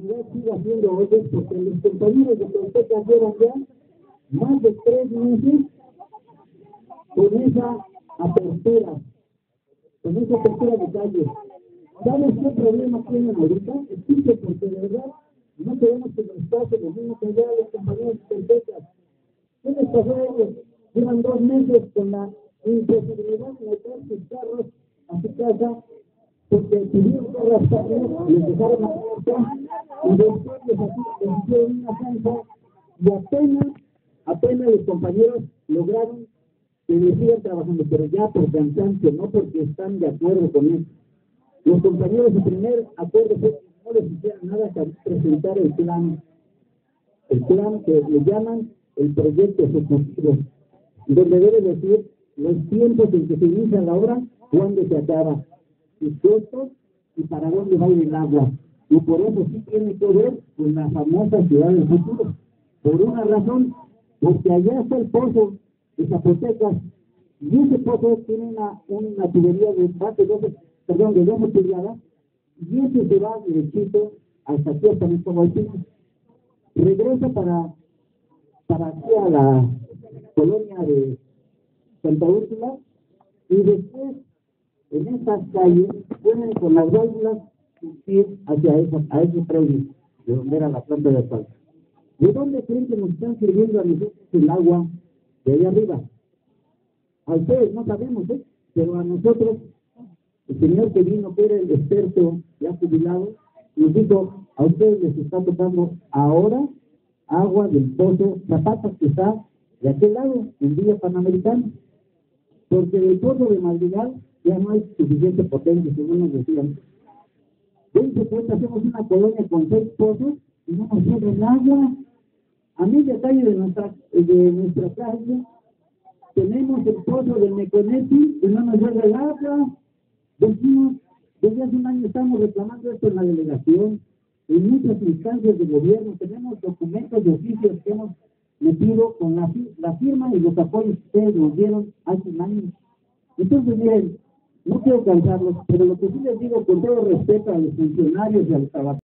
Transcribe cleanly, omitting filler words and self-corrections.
autoridad siga haciendo hoyos porque los compañeros de Toltecas llevan ya más de 3 meses con esa apertura de calle. ¿Sabes qué problema tienen ahorita? Existe porque de verdad no queremos que nos pase lo mismo que allá los compañeros de Toltecas. ¿Qué les pasó a ellos? Llevan 2 meses con la imposibilidad de meter sus carros a su casa porque tuvieron que arrastrarlos, les dejaron la puerta y después les hicieron una cancha y apenas los compañeros lograron que les sigan trabajando, pero ya por cansancio, no porque están de acuerdo con eso. Los compañeros, su primer acuerdo fue que no les hicieran nada hasta presentar el plan que le llaman el proyecto ejecutivo, donde debe decir los tiempos en que se inicia la obra, cuándo se acaba, sus costos y para dónde va a ir el agua. Y por eso sí tiene que ver con la famosa ciudad del futuro. Por una razón, porque allá está el pozo de Zapotecas, y ese pozo tiene una tubería de más de 12 pulgadas, y ese se va derechito hasta aquí, hasta el Alpino. Regresa para aquí a la colonia de Santa Úrsula, y después en esas calles pueden con las válvulas ir hacia ese predio de donde era la planta de asfalto. ¿De dónde creen que nos están sirviendo a nosotros el agua de allá arriba? A ustedes no sabemos, pero a nosotros, el señor que vino, que era el experto ya jubilado, nos dijo, a ustedes les está tocando ahora agua del pozo Zapata, que está de aquel lado, en Villa Panamericana, porque del pozo de Madrigal ya no hay suficiente potencia, según nos decían. Dense cuenta, hacemos una colonia con 6 pozos y no nos llega el agua. A media calle de nuestra calle tenemos el pozo de Meconeti y no nos llega el agua. Decimos, desde hace un año estamos reclamando esto en la delegación, en muchas instancias de gobierno, tenemos documentos de oficios que hemos metido con la firma y los apoyos que ustedes nos dieron hace un año. Entonces, miren, no quiero cansarlos, pero lo que sí les digo con todo respeto a los funcionarios y a los trabajadores,